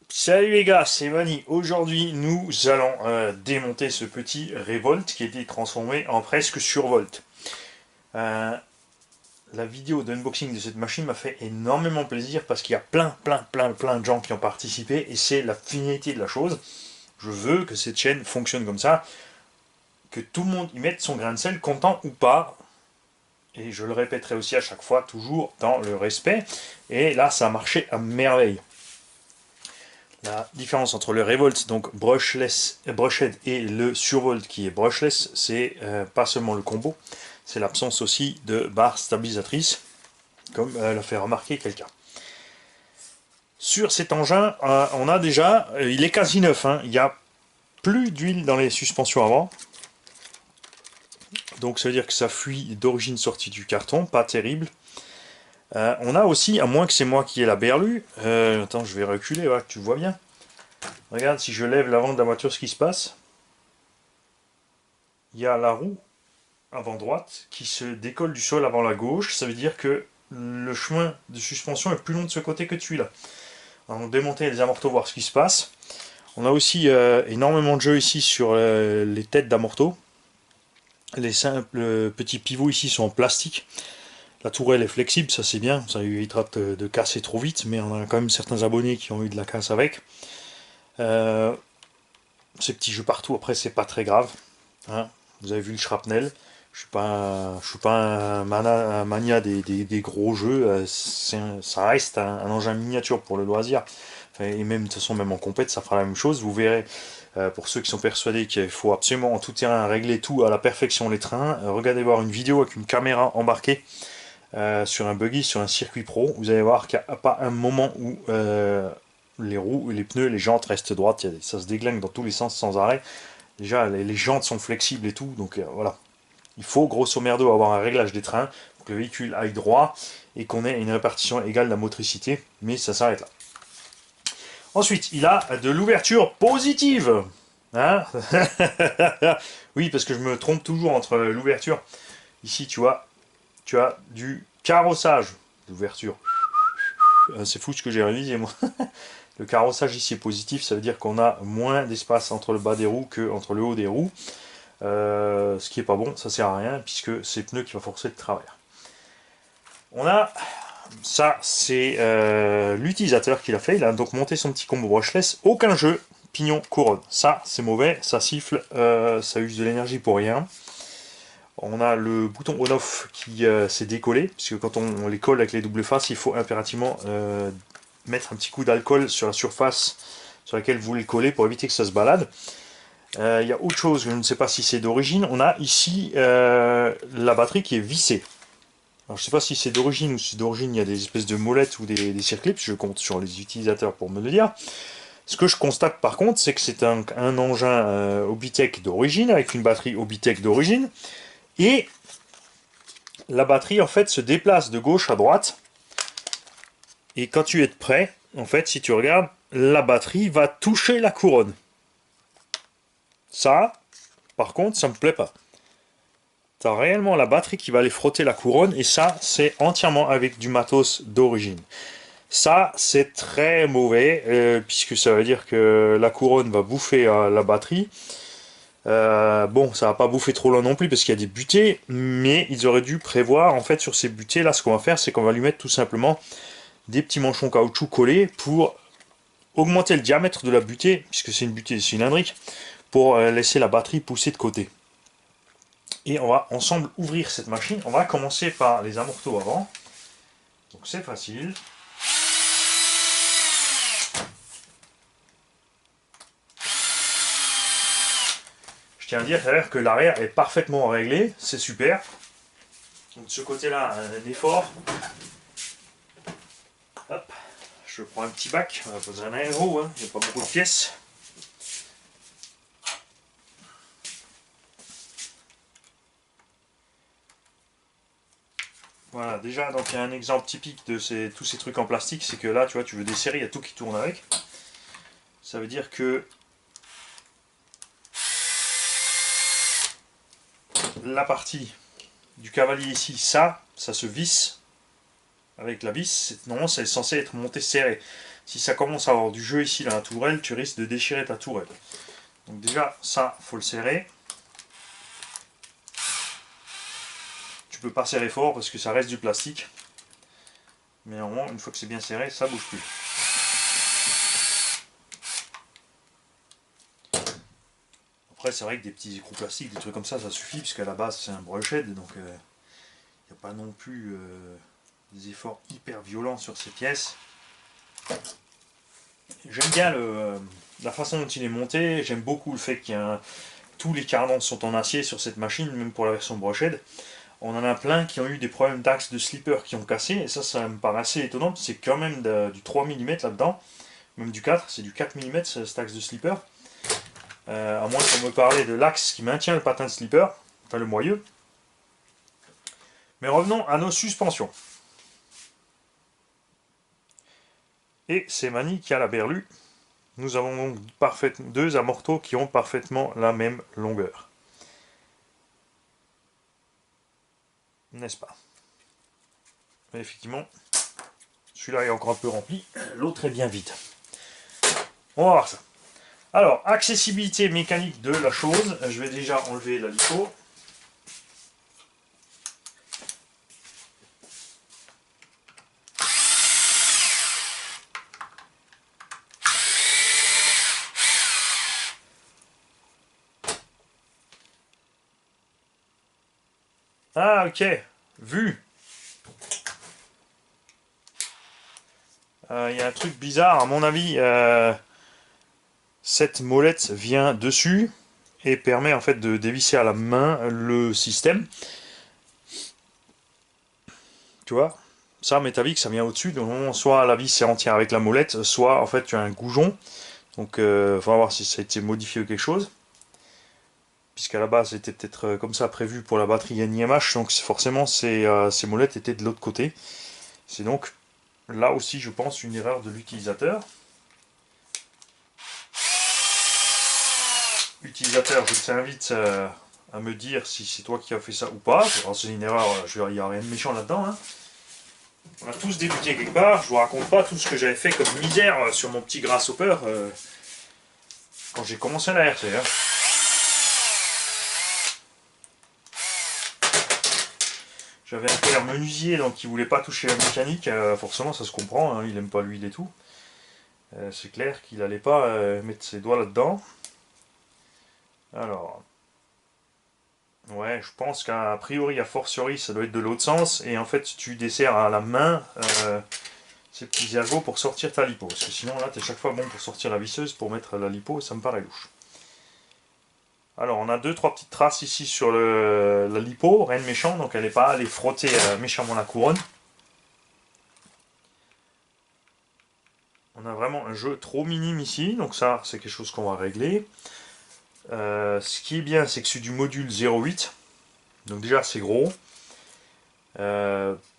Salut les gars, c'est Mani. Aujourd'hui, nous allons démonter ce petit Revolt qui a été transformé en presque survolt. Euh, la vidéo d'unboxing de cette machine m'a fait énormément plaisir parce qu'il y a plein de gens qui ont participé et c'est la finalité de la chose. Je veux que cette chaîne fonctionne comme ça, que tout le monde y mette son grain de sel, content ou pas. Et je le répéterai aussi à chaque fois, toujours dans le respect. Et là, ça a marché à merveille. La différence entre le Revolt, donc brushed et le Survolt qui est brushless, c'est pas seulement le combo, c'est l'absence aussi de barre stabilisatrice, comme l'a fait remarquer quelqu'un. Sur cet engin, on a déjà, il est quasi neuf, hein, il n'y a plus d'huile dans les suspensions avant, donc ça veut dire que ça fuit d'origine sortie du carton, pas terrible. On a aussi, à moins que c'est moi qui ai la berlue, attends, je vais reculer, voilà, tu vois bien. Regarde, si je lève l'avant de la voiture, ce qui se passe. Il y a la roue avant droite qui se décolle du sol avant la gauche. Ça veut dire que le chemin de suspension est plus long de ce côté que de celui-là. On va démonter les amortos, voir ce qui se passe. On a aussi énormément de jeux ici sur les têtes d'amortos. Les simples petits pivots ici sont en plastique. La tourelle est flexible, ça c'est bien, ça évitera de casser trop vite, mais on a quand même certains abonnés qui ont eu de la casse avec. Ces petits jeux partout, après c'est pas très grave. Hein. Vous avez vu le shrapnel. Je suis pas un mania des gros jeux. Ça reste un engin miniature pour le loisir. Enfin, et même de toute façon, même en compète, ça fera la même chose. Vous verrez, pour ceux qui sont persuadés qu'il faut absolument en tout terrain régler tout à la perfection les trains, regardez voir une vidéo avec une caméra embarquée sur un buggy, sur un circuit pro. Vous allez voir qu'il n'y a pas un moment où les roues, les pneus, les jantes restent droites. Ça se déglingue dans tous les sens sans arrêt. Déjà, les jantes sont flexibles et tout, donc voilà. Il faut grosso merdo avoir un réglage des trains pour que le véhicule aille droit et qu'on ait une répartition égale de la motricité, mais ça s'arrête là. Ensuite, il a de l'ouverture positive. Hein. Oui, parce que je me trompe toujours entre l'ouverture. Ici, tu as du carrossage d'ouverture. C'est fou ce que j'ai révisé, moi. Le carrossage ici est positif, ça veut dire qu'on a moins d'espace entre le bas des roues que entre le haut des roues. Ce qui est pas bon, ça sert à rien puisque c'est le pneu qui va forcer de travers. On a ça, c'est l'utilisateur qui l'a fait. Il a donc monté son petit combo brushless. Aucun jeu, pignon, couronne. Ça, c'est mauvais, ça siffle, ça use de l'énergie pour rien. On a le bouton on-off qui s'est décollé, puisque quand on les colle avec les doubles faces, il faut impérativement mettre un petit coup d'alcool sur la surface sur laquelle vous voulez coller pour éviter que ça se balade. Il y a autre chose, je ne sais pas si c'est d'origine. On a ici la batterie qui est vissée. Alors, je ne sais pas si c'est d'origine ou si d'origine il y a des espèces de molettes ou des circlips. Je compte sur les utilisateurs pour me le dire. Ce que je constate par contre, c'est que c'est un engin Obitech d'origine avec une batterie Obitech d'origine. Et la batterie en fait se déplace de gauche à droite. Et quand tu es prêt, en fait, si tu regardes, la batterie va toucher la couronne. Ça, par contre, ça me plaît pas. T'as réellement la batterie qui va aller frotter la couronne et ça, c'est entièrement avec du matos d'origine. Ça, c'est très mauvais puisque ça veut dire que la couronne va bouffer la batterie. Bon, ça va pas bouffer trop loin non plus parce qu'il y a des butées, mais ils auraient dû prévoir en fait sur ces butées là, ce qu'on va faire, c'est qu'on va lui mettre tout simplement des petits manchons caoutchouc collés pour augmenter le diamètre de la butée, puisque c'est une butée cylindrique, pour laisser la batterie pousser de côté. Et on va ensemble ouvrir cette machine. On va commencer par les amortos avant. Donc c'est facile. Je tiens à dire d'ailleurs que l'arrière est parfaitement réglé. C'est super. Donc de ce côté-là, un effort. Hop. Je prends un petit bac. On va poser un aéro. Hein. Il n'y a pas beaucoup de pièces. Voilà, déjà, donc il y a un exemple typique de tous ces trucs en plastique, c'est que là, tu vois, tu veux desserrer, il y a tout qui tourne avec. Ça veut dire que la partie du cavalier ici, ça se visse avec la vis. Normalement, c'est censé être monté serré. Si ça commence à avoir du jeu ici dans la tourelle, tu risques de déchirer ta tourelle. Donc déjà, ça, faut le serrer. Tu peux pas serrer fort parce que ça reste du plastique. Mais normalement, une fois que c'est bien serré, ça bouge plus. Après, c'est vrai que des petits écrous plastiques, des trucs comme ça suffit, puisqu'à la base, c'est un brochehead, donc il n'y a pas non plus des efforts hyper violents sur ces pièces. J'aime bien la façon dont il est monté, j'aime beaucoup le fait qu'il y a tous les cardans sont en acier sur cette machine, même pour la version brochehead. On en a plein qui ont eu des problèmes d'axe de slipper qui ont cassé, et ça me paraît assez étonnant, c'est quand même du 3 mm là-dedans, même du 4, c'est du 4 mm cet axe de slipper. À moins qu'on me parlait de l'axe qui maintient le patin de slipper, enfin le moyeu. Mais revenons à nos suspensions. Et c'est Mani qui a la berlue. Nous avons donc deux amortos qui ont parfaitement la même longueur. N'est-ce pas? Mais effectivement, celui-là est encore un peu rempli, l'autre est bien vide. On va voir ça. Alors, accessibilité mécanique de la chose. Je vais déjà enlever la lipo. Ah, ok. Vu. Il y a un truc bizarre, à mon avis. Cette molette vient dessus et permet en fait de dévisser à la main le système. Tu vois, ça, Métavic, ça vient au-dessus. Donc, soit la vis est entière avec la molette, soit en fait tu as un goujon. Donc, il faut voir si ça a été modifié ou quelque chose. Puisqu'à la base, c'était peut-être comme ça prévu pour la batterie NIMH. Donc, forcément, ces molettes étaient de l'autre côté. C'est donc là aussi, je pense, une erreur de l'utilisateur. Utilisateur, je t'invite à me dire si c'est toi qui as fait ça ou pas. C'est une erreur, il n'y a rien de méchant là-dedans. Hein. On a tous débuté quelque part. Je vous raconte pas tout ce que j'avais fait comme misère sur mon petit grasshopper quand j'ai commencé la RC. Hein. J'avais un père menuisier donc qui voulait pas toucher la mécanique. Forcément, ça se comprend. Hein, il aime pas l'huile et tout. C'est clair qu'il allait pas mettre ses doigts là-dedans. Alors, ouais, je pense qu'à priori, a fortiori, ça doit être de l'autre sens. Et en fait, tu desserres à la main ces petits ergots pour sortir ta lipo. Parce que sinon, là, tu es chaque fois bon pour sortir la visseuse, pour mettre la lipo, et ça me paraît louche. Alors, on a 2-3 petites traces ici sur la lipo, rien de méchant, donc elle n'est pas allée frotter méchamment la couronne. On a vraiment un jeu trop minime ici, donc ça, c'est quelque chose qu'on va régler. Ce qui est bien, c'est que c'est du module 0.8, donc déjà, c'est gros.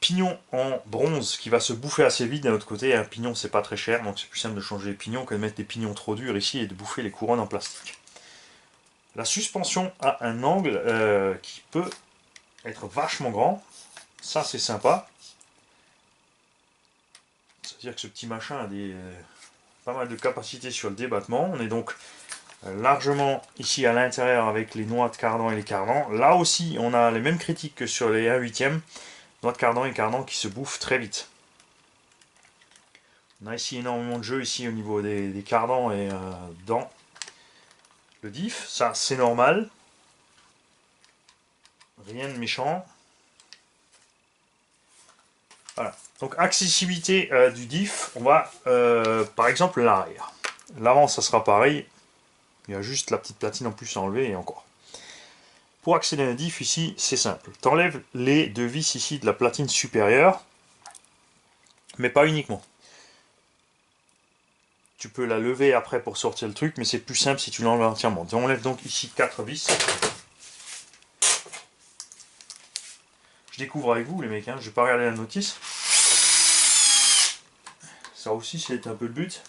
Pignon en bronze qui va se bouffer assez vite d'un autre côté. Un pignon, c'est pas très cher, donc c'est plus simple de changer les pignons que de mettre des pignons trop durs ici et de bouffer les couronnes en plastique. La suspension a un angle qui peut être vachement grand. Ça, c'est sympa. C'est-à-dire que ce petit machin a pas mal de capacité sur le débattement. On est donc largement ici à l'intérieur avec les noix de cardan et les cardans. Là aussi, on a les mêmes critiques que sur les 1/8. Noix de cardan et cardans qui se bouffent très vite. On a ici énormément de jeu ici au niveau des cardans et dans le diff. Ça, c'est normal. Rien de méchant. Voilà. Donc, accessibilité du diff, on va, par exemple, l'arrière. L'avant, ça sera pareil. Il y a juste la petite platine en plus à enlever et encore. Pour accéder à un diff ici, c'est simple. Tu enlèves les deux vis ici de la platine supérieure, mais pas uniquement. Tu peux la lever après pour sortir le truc, mais c'est plus simple si tu l'enlèves entièrement. Tu enlèves donc ici 4 vis. Je découvre avec vous les mecs, hein. Je vais pas regarder la notice. Ça aussi c'est un peu le but.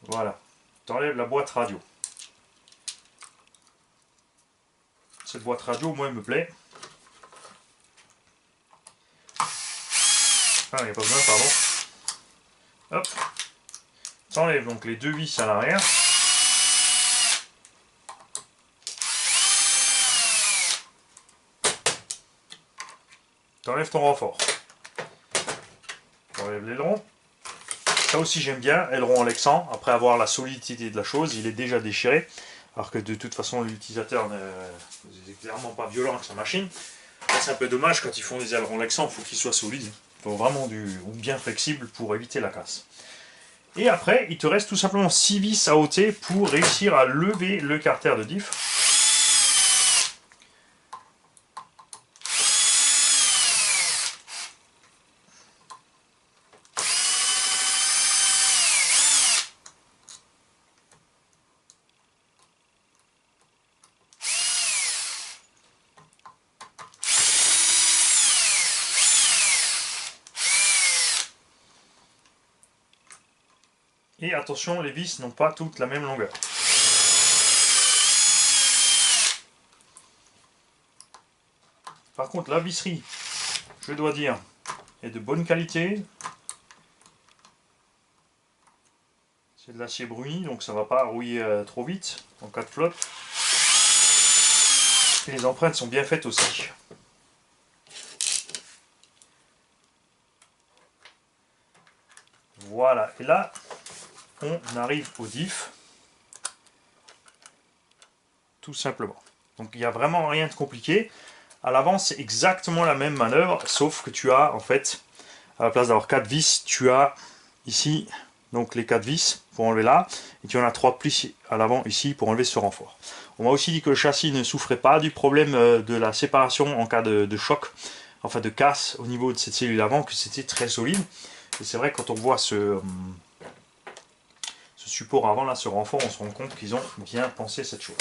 Voilà. Tu enlèves la boîte radio. Cette boîte radio, moi, elle me plaît. Enfin, il n'y a pas besoin, pardon. Hop. T'enlèves donc les deux vis à l'arrière. T'enlèves ton renfort. T'enlèves l'aileron. Ça aussi j'aime bien, aileron en lexan. Après avoir la solidité de la chose, il est déjà déchiré. Alors que de toute façon l'utilisateur n'est clairement pas violent avec sa machine. C'est un peu dommage quand ils font des ailerons lexan, il faut qu'ils soient solides. Il faut vraiment ou bien flexible pour éviter la casse. Et après, il te reste tout simplement 6 vis à ôter pour réussir à lever le carter de diff. Et attention, les vis n'ont pas toutes la même longueur. Par contre, la visserie, je dois dire, est de bonne qualité. C'est de l'acier bruni, donc ça ne va pas rouiller trop vite en cas de flotte. Et les empreintes sont bien faites aussi. Voilà, et là, on arrive au diff. Tout simplement. Donc il n'y a vraiment rien de compliqué. À l'avant, c'est exactement la même manœuvre, sauf que tu as, en fait, à la place d'avoir 4 vis, tu as ici, donc les 4 vis pour enlever là, et tu en as 3 plis à l'avant ici pour enlever ce renfort. On m'a aussi dit que le châssis ne souffrait pas du problème de la séparation en cas de choc, enfin de casse au niveau de cette cellule avant, que c'était très solide. Et c'est vrai que quand on voit ce support avant, là, ce renfort, on se rend compte qu'ils ont bien pensé cette chose.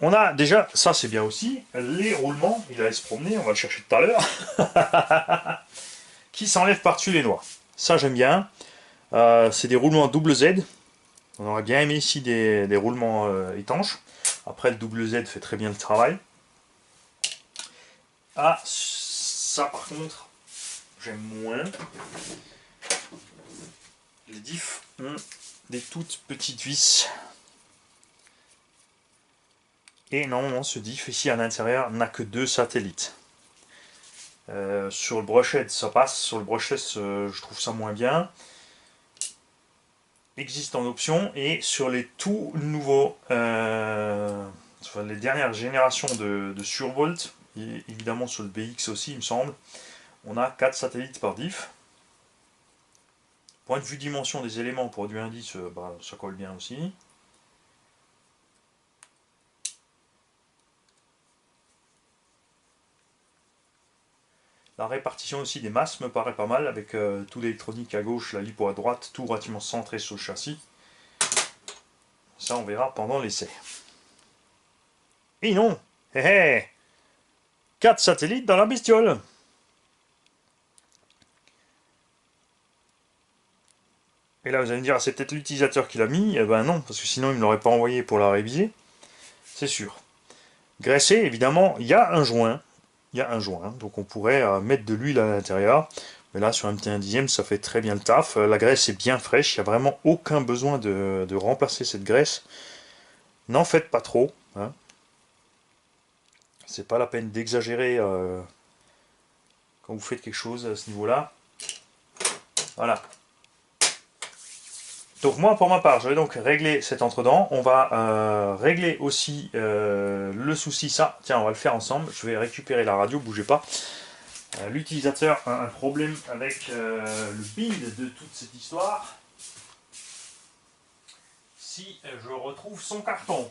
On a déjà, ça c'est bien aussi, les roulements, il allait se promener, on va le chercher tout à l'heure, qui s'enlèvent par-dessus les noix. Ça j'aime bien. C'est des roulements double Z. On aurait bien aimé ici des roulements étanches. Après le double Z fait très bien le travail. Ah, ça par contre, j'aime moins. Les diffs ont des toutes petites vis. Et normalement ce diff ici à l'intérieur n'a que 2 satellites. Sur le brushed ça passe, sur le brushless je trouve ça moins bien. Existe en option, et sur les tout nouveaux, les dernières générations de Survolt, et évidemment sur le BX aussi il me semble, on a 4 satellites par diff. Point de vue dimension des éléments pour du indice, ça colle bien aussi. La répartition aussi des masses me paraît pas mal, avec tout l'électronique à gauche, la lipo à droite, tout relativement centré sur le châssis. Ça on verra pendant l'essai. Et non, 4 satellites dans la bestiole. Et là vous allez me dire, c'est peut-être l'utilisateur qui l'a mis. Eh ben non, parce que sinon il ne me l'aurait pas envoyé pour la réviser. C'est sûr. Graissé, évidemment, il y a un joint. Il y a un joint, donc on pourrait mettre de l'huile à l'intérieur. Mais là, sur un petit 1/10, ça fait très bien le taf. La graisse est bien fraîche, il n'y a vraiment aucun besoin de remplacer cette graisse. N'en faites pas trop. Hein. C'est pas la peine d'exagérer quand vous faites quelque chose à ce niveau-là. Voilà. Donc moi, pour ma part, je vais donc régler cet entre-dents. On va régler aussi le souci. Ça, tiens, on va le faire ensemble. Je vais récupérer la radio, bougez pas. L'utilisateur a un problème avec le build de toute cette histoire. Si je retrouve son carton.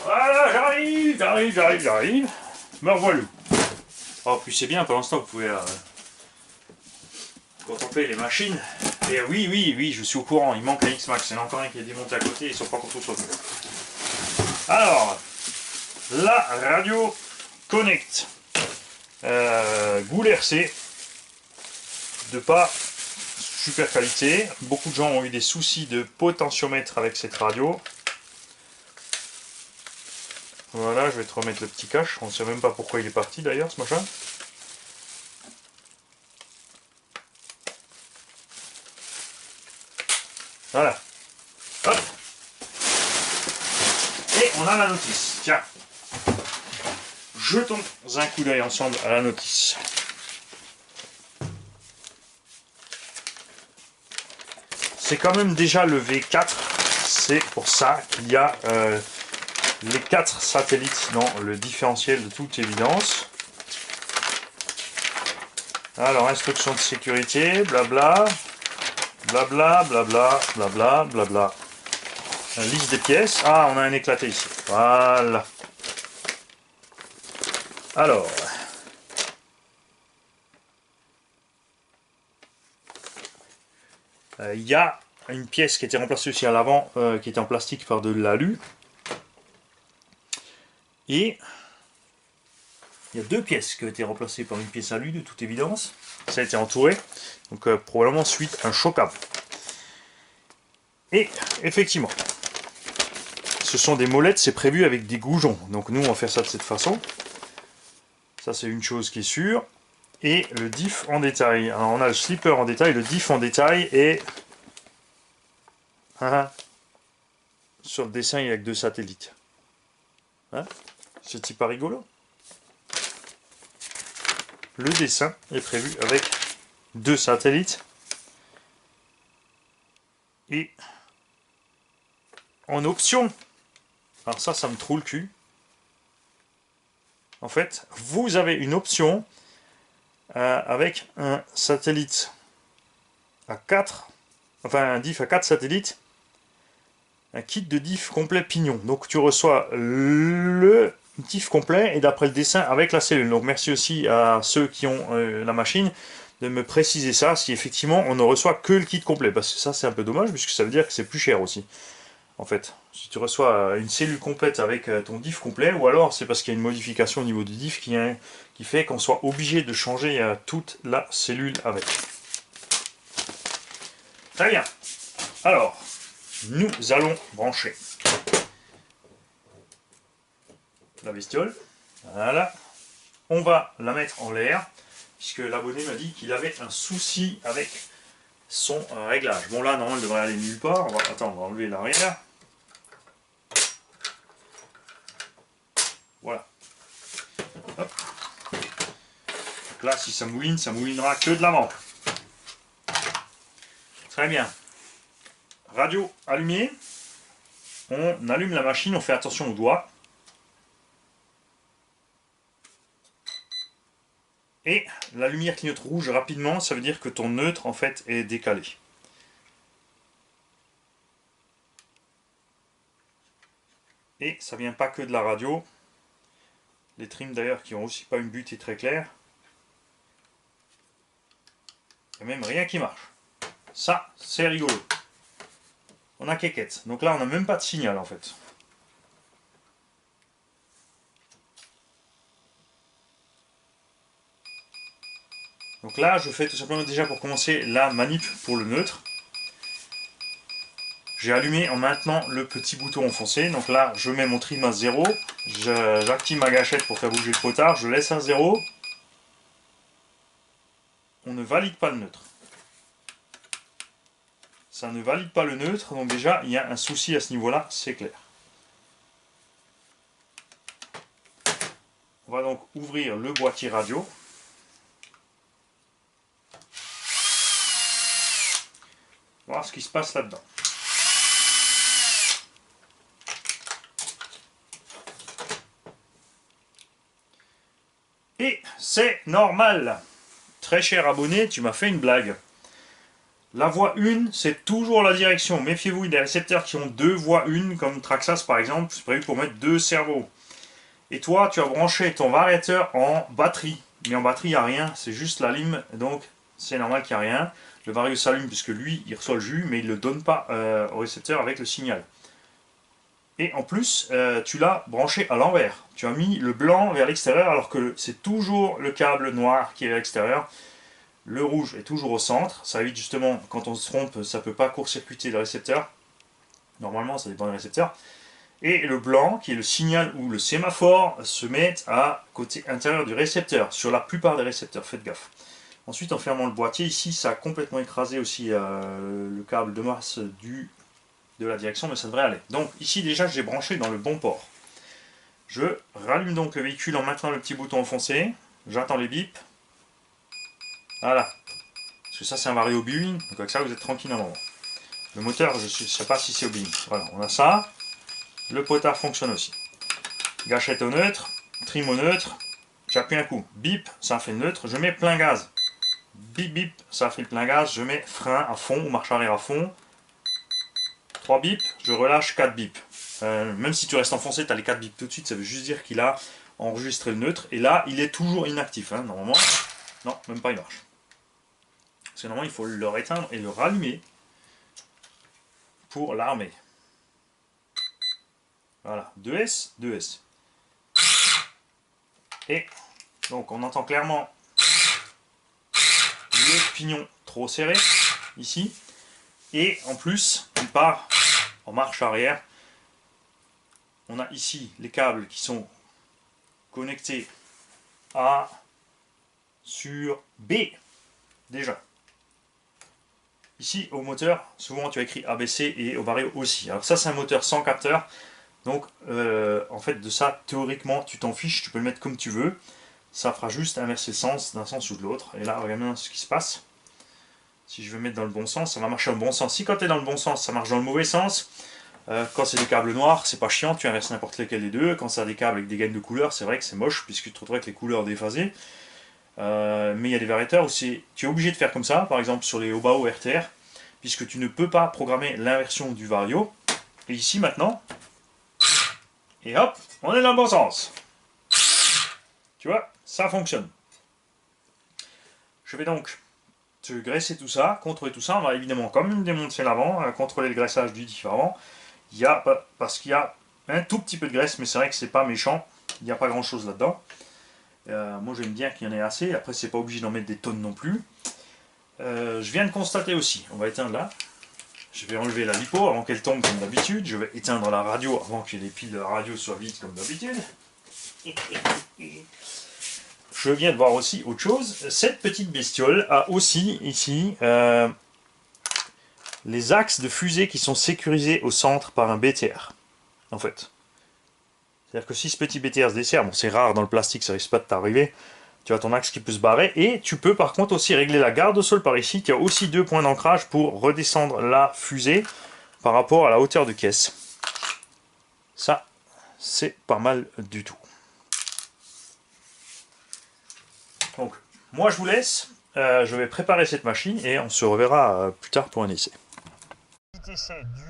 Voilà, j'arrive. Me revoilà. Oh, puis c'est bien, pour l'instant, vous pouvez contempler les machines. Et oui, je suis au courant, il manque un X-Max. Il y en a encore un qui est démonté à côté, ils sont pas encore tous revenus. Alors, la radio Connect. Goul RC. De pas super qualité. Beaucoup de gens ont eu des soucis de potentiomètre avec cette radio. Voilà, je vais te remettre le petit cache. On ne sait même pas pourquoi il est parti d'ailleurs, ce machin. Voilà. Hop. Et on a la notice. Tiens. Jetons un coup d'œil ensemble à la notice. C'est quand même déjà le V4. C'est pour ça qu'il y a les 4 satellites dans le différentiel de toute évidence. Alors, instruction de sécurité, blabla, blabla, blabla, blabla, blabla. La liste des pièces. Ah, on a un éclaté ici. Voilà. Alors. Il y a une pièce qui était remplacée aussi à l'avant, qui était en plastique par de l'alu. Et il y a 2 pièces qui ont été remplacées par une pièce alu de toute évidence. Ça a été entouré, donc probablement suite à un choc-up. Et effectivement, ce sont des molettes, c'est prévu avec des goujons. Donc nous on va faire ça de cette façon. Ça c'est une chose qui est sûre. Et le diff en détail. Alors on a le slipper en détail, le diff en détail et sur le dessin il n'y a que 2 satellites. Hein, c'est pas rigolo. Le dessin est prévu avec 2 satellites et en option, alors ça me trouve le cul. En fait, vous avez une option avec un satellite à 4, enfin un diff à 4 satellites, un kit de diff complet pignon. Donc tu reçois le diff complet et d'après le dessin avec la cellule. Donc merci aussi à ceux qui ont la machine de me préciser ça, si effectivement on ne reçoit que le kit complet, parce que ça c'est un peu dommage puisque ça veut dire que c'est plus cher aussi. En fait, si tu reçois une cellule complète avec ton diff complet, ou alors c'est parce qu'il y a une modification au niveau du diff qui fait qu'on soit obligé de changer toute la cellule avec. Très bien. Alors, nous allons brancher la bestiole. Voilà. On va la mettre en l'air, puisque l'abonné m'a dit qu'il avait un souci avec son réglage. Bon là, normalement, elle devrait aller nulle part. Attends, on va enlever l'arrière. Voilà. Hop. Donc là, si ça mouline, ça moulinera que de l'avant. Très bien. Radio allumée. On allume la machine, on fait attention aux doigts. Et la lumière clignote rouge rapidement, ça veut dire que ton neutre en fait est décalé. Et ça vient pas que de la radio. Les trims d'ailleurs qui ont aussi pas une butée très claire. Il n'y a même rien qui marche. Ça, c'est rigolo. On a quéquette. Donc là, on n'a même pas de signal en fait. Donc là, je fais tout simplement déjà pour commencer la manip pour le neutre. J'ai allumé en maintenant le petit bouton enfoncé. Donc là, je mets mon trim à 0. J'active ma gâchette pour faire bouger le potard. Je laisse à 0. On ne valide pas le neutre. Ça ne valide pas le neutre. Donc déjà, il y a un souci à ce niveau-là, c'est clair. On va donc ouvrir le boîtier radio. Voir ce qui se passe là-dedans. Et c'est normal. Très cher abonné, tu m'as fait une blague. La voie 1, c'est toujours la direction. Méfiez-vous des récepteurs qui ont 2 voies 1, comme Traxxas par exemple, c'est prévu pour mettre 2 cerveaux. Et toi, tu as branché ton variateur en batterie. Mais en batterie, il n'y a rien, c'est juste la lime, donc c'est normal qu'il n'y a rien. Le vario s'allume puisque lui, il reçoit le jus, mais il ne le donne pas au récepteur avec le signal. Et en plus, tu l'as branché à l'envers. Tu as mis le blanc vers l'extérieur alors que c'est toujours le câble noir qui est à l'extérieur. Le rouge est toujours au centre. Ça évite justement, quand on se trompe, ça ne peut pas court-circuiter le récepteur. Normalement, ça dépend du récepteur. Et le blanc, qui est le signal ou le sémaphore, se met à côté intérieur du récepteur, sur la plupart des récepteurs, faites gaffe. Ensuite, en fermant le boîtier, ici, ça a complètement écrasé aussi le câble de masse de la direction, mais ça devrait aller. Donc ici, déjà, j'ai branché dans le bon port. Je rallume donc le véhicule en maintenant le petit bouton enfoncé. J'attends les bips. Voilà. Parce que ça, c'est un vario Boeing, donc avec ça, vous êtes tranquille un moment. Le moteur, je ne sais pas si c'est au Boeing. Voilà, on a ça. Le potard fonctionne aussi. Gâchette au neutre, trim au neutre. J'appuie un coup. Bip, ça fait le neutre. Je mets plein gaz. Bip, bip, ça fait le plein gaz. Je mets frein à fond ou marche arrière à fond. 3 bips, je relâche 4 bips. Même si tu restes enfoncé, tu as les 4 bips tout de suite, ça veut juste dire qu'il a enregistré le neutre. Et là, il est toujours inactif. Hein, normalement, non, même pas il marche. Parce que normalement, il faut le réteindre et le rallumer pour l'armer. Voilà, 2S, 2S. Et donc, on entend clairement le pignon trop serré, ici. Et en plus, il part en marche arrière. On a ici les câbles qui sont connectés A sur B, déjà. Ici, au moteur, souvent tu as écrit ABC et au vario aussi. Alors ça, c'est un moteur sans capteur. Donc, en fait, de ça, théoriquement, tu t'en fiches, tu peux le mettre comme tu veux. Ça fera juste inverser le sens d'un sens ou de l'autre. Et là, regardez bien ce qui se passe. Si je veux mettre dans le bon sens, ça va marcher dans le bon sens. Si quand tu es dans le bon sens, ça marche dans le mauvais sens. Quand c'est des câbles noirs, c'est pas chiant, tu inverses n'importe lequel des deux. Quand c'est des câbles avec des gaines de couleurs, c'est vrai que c'est moche, puisque tu te retrouves avec les couleurs déphasées. Mais il y a des variateurs où tu es obligé de faire comme ça, par exemple sur les Obao RTR, puisque tu ne peux pas programmer l'inversion du vario. Et ici maintenant, et hop, on est dans le bon sens. Tu vois, ça fonctionne. Je vais donc te graisser tout ça, contrôler tout ça. On va évidemment, comme une démonter l'avant, contrôler le graissage du différent. Parce qu'il y a un tout petit peu de graisse, mais c'est vrai que c'est pas méchant. Il n'y a pas grand chose là-dedans. Moi j'aime bien qu'il y en ait assez. Après, c'est pas obligé d'en mettre des tonnes non plus. Je viens de constater aussi, on va éteindre là. Je vais enlever la lipo avant qu'elle tombe comme d'habitude. Je vais éteindre la radio avant que les piles de la radio soient vides comme d'habitude. Je viens de voir aussi autre chose. Cette petite bestiole a aussi ici les axes de fusée qui sont sécurisés au centre par un BTR. En fait. C'est-à-dire que si ce petit BTR se dessert, bon c'est rare dans le plastique, ça risque pas de t'arriver. Tu as ton axe qui peut se barrer. Et tu peux par contre aussi régler la garde au sol par ici, qui a aussi 2 points d'ancrage pour redescendre la fusée par rapport à la hauteur de caisse. Ça, c'est pas mal du tout. Donc, moi je vous laisse. Je vais préparer cette machine et on se reverra plus tard pour un essai. Petit essai du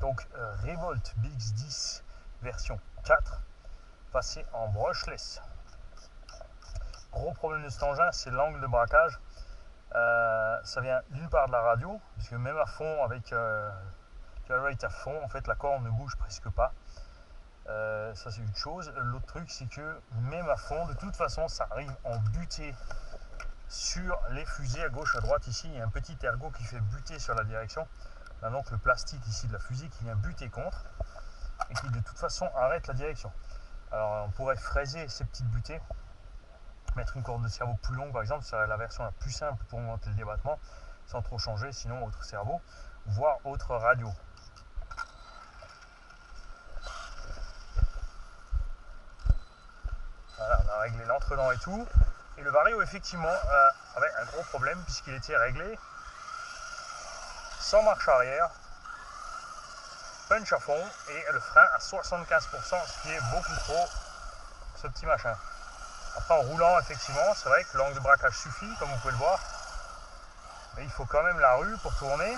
Revolt BX10 version 4 passé en brushless. Gros problème de cet engin, c'est l'angle de braquage. Ça vient d'une part de la radio, parce que même à fond, avec tu as le rate à fond, en fait la corde ne bouge presque pas. Ça c'est une chose. L'autre truc, c'est que même à fond, de toute façon, ça arrive en butée sur les fusées à gauche, à droite. Ici, il y a un petit ergot qui fait buter sur la direction. Là, donc le plastique ici de la fusée qui vient buter contre et qui de toute façon arrête la direction. Alors on pourrait fraiser ces petites butées, mettre une corde de cerveau plus longue par exemple, c'est la version la plus simple pour monter le débattement sans trop changer, sinon autre cerveau, voire autre radio. Voilà, on a réglé l'entredent et tout. Et le vario effectivement avait un gros problème puisqu'il était réglé sans marche arrière, punch à fond et le frein à 75%, ce qui est beaucoup trop, ce petit machin. Après en roulant effectivement, c'est vrai que l'angle de braquage suffit comme vous pouvez le voir, mais il faut quand même la rue pour tourner.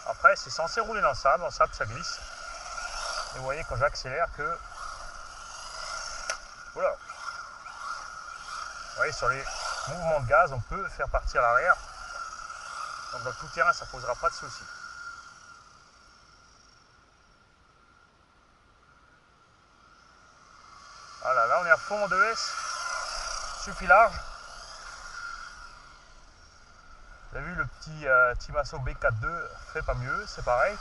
Après c'est censé rouler dans le sable ça glisse. Et vous voyez quand j'accélère que, voilà, vous voyez sur les mouvements de gaz on peut faire partir l'arrière. Donc dans tout terrain ça ne posera pas de soucis. Voilà, là on est à fond en 2S, suffit large. Vous avez vu le petit Timasso B42 fait pas mieux, c'est pareil.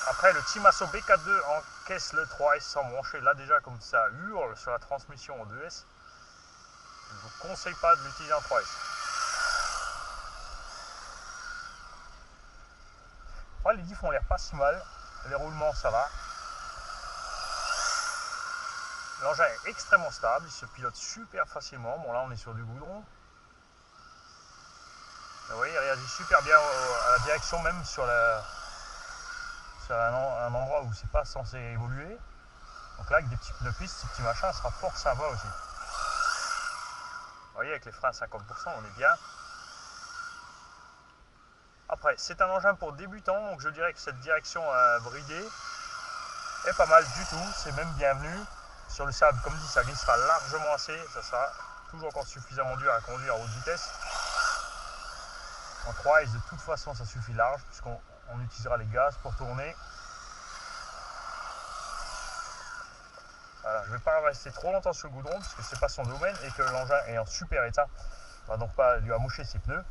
Après, le Timasso B42 encaisse le 3S sans brancher. Là, déjà, comme ça hurle sur la transmission en 2S, je ne vous conseille pas de l'utiliser en 3S. Après, les diffs ont l'air pas si mal. Les roulements, ça va. L'engin est extrêmement stable. Il se pilote super facilement. Bon, là, on est sur du goudron. Vous voyez, il réagit super bien à la direction, même sur un endroit où c'est pas censé évoluer. Donc là, avec des petits pneus pistes, ce petit machin sera fort sympa aussi. Vous voyez, avec les freins à 50%, on est bien. Après, c'est un engin pour débutants, donc je dirais que cette direction bridée est pas mal du tout. C'est même bienvenu. Sur le sable, comme dit, ça glissera largement assez. Ça sera toujours encore suffisamment dur à conduire à haute vitesse. En 3S, de toute façon, ça suffit large, puisqu'on utilisera les gaz pour tourner. Voilà, je ne vais pas rester trop longtemps sur le goudron, puisque ce n'est pas son domaine, et que l'engin est en super état. On va donc pas lui amoucher ses pneus.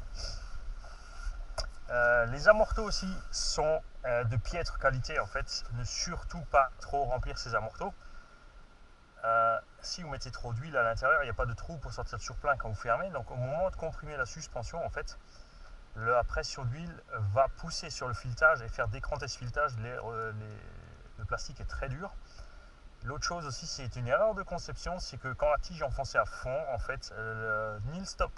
Les amortos aussi sont de piètre qualité, en fait. Ne surtout pas trop remplir ces amortos. Si vous mettez trop d'huile à l'intérieur, il n'y a pas de trou pour sortir de surplein quand vous fermez. Donc au moment de comprimer la suspension, en fait, la pression d'huile va pousser sur le filetage et faire décranter ce filetage. Le plastique est très dur. L'autre chose aussi, c'est une erreur de conception, c'est que quand la tige est enfoncée à fond, en fait, le nil stop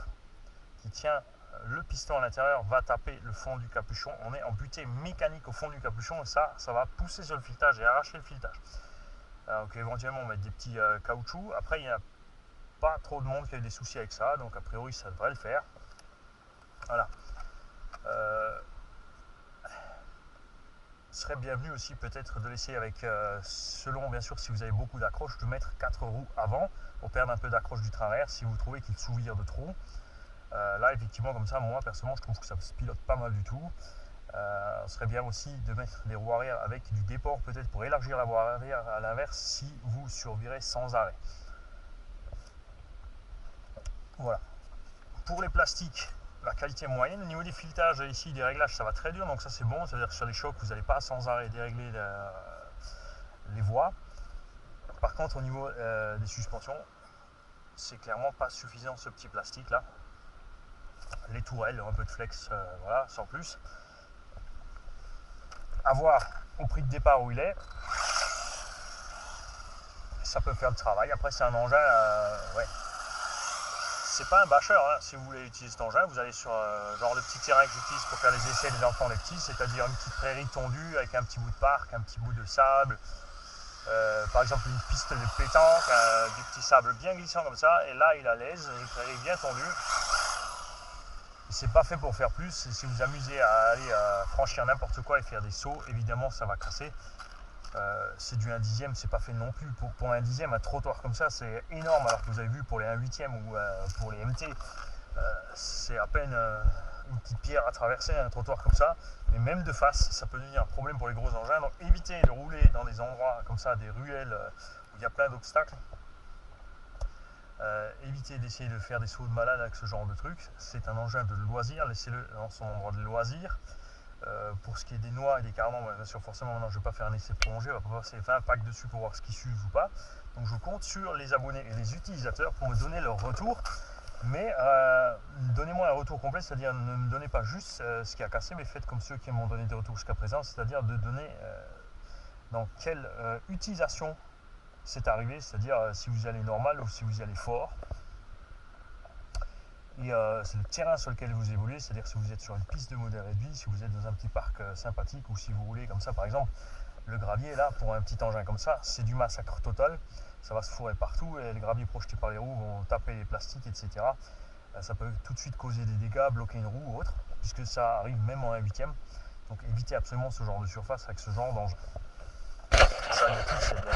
qui tient le piston à l'intérieur va taper le fond du capuchon. On est en butée mécanique au fond du capuchon et ça va pousser sur le filetage et arracher le filetage. Donc éventuellement, on va mettre des petits caoutchoucs. Après, il n'y a pas trop de monde qui a eu des soucis avec ça, donc a priori, ça devrait le faire. Voilà. Ce serait bienvenu aussi peut-être de l'essayer avec, selon bien sûr si vous avez beaucoup d'accroches, de mettre 4 roues avant pour perdre un peu d'accroche du travers si vous trouvez qu'il s'ouvre de trop. Là effectivement comme ça, moi personnellement je trouve que ça se pilote pas mal du tout. Ce serait bien aussi de mettre les roues arrière avec du déport peut-être pour élargir la voie arrière à l'inverse si vous survirez sans arrêt. Voilà. Pour les plastiques, la qualité moyenne. Au niveau des filetages, ici, des réglages, ça va très dur, donc ça c'est bon. C'est-à-dire que sur les chocs, vous n'allez pas sans arrêt dérégler les voies. Par contre, au niveau des suspensions, c'est clairement pas suffisant ce petit plastique là. Les tourelles, un peu de flex, voilà, sans plus. À voir au prix de départ où il est. Ça peut faire le travail. Après, c'est un engin, ouais. C'est pas un bâcheur, hein. Si vous voulez utiliser cet engin, vous allez sur genre le petit terrain que j'utilise pour faire les essais des enfants les petits, c'est-à-dire une petite prairie tondue avec un petit bout de parc, un petit bout de sable, par exemple une piste de pétanque, du petit sable bien glissant comme ça, et là il a l'aise, une prairie bien tondue. C'est pas fait pour faire plus, et si vous amusez à aller franchir n'importe quoi et faire des sauts, évidemment ça va casser. C'est du 1/10, c'est pas fait non plus. Pour un 1/10, un trottoir comme ça, c'est énorme. Alors que vous avez vu pour les 1/8 ou pour les MT, c'est à peine une petite pierre à traverser, un trottoir comme ça. Mais même de face, ça peut devenir un problème pour les gros engins. Donc évitez de rouler dans des endroits comme ça, des ruelles où il y a plein d'obstacles. Évitez d'essayer de faire des sauts de malade avec ce genre de truc. C'est un engin de loisir, laissez-le dans son endroit de loisir. Pour ce qui est des noix et des carnons, bien sûr forcément maintenant je ne vais pas faire un essai prolongé, on va pas passer 20 packs dessus pour voir ce qui s'use ou pas. Donc je compte sur les abonnés et les utilisateurs pour me donner leur retour. Mais donnez-moi un retour complet, c'est-à-dire ne me donnez pas juste ce qui a cassé, mais faites comme ceux qui m'ont donné des retours jusqu'à présent, c'est-à-dire de donner dans quelle utilisation c'est arrivé, c'est-à-dire si vous y allez normal ou si vous y allez fort. Et c'est le terrain sur lequel vous évoluez, c'est-à-dire si vous êtes sur une piste de modèle réduit, si vous êtes dans un petit parc sympathique ou si vous roulez comme ça par exemple, le gravier là pour un petit engin comme ça, c'est du massacre total, ça va se fourrer partout et les graviers projetés par les roues vont taper les plastiques etc. Ça peut tout de suite causer des dégâts, bloquer une roue ou autre, puisque ça arrive même en 1/8. Donc évitez absolument ce genre de surface avec ce genre d'engin. Ça, c'est bien.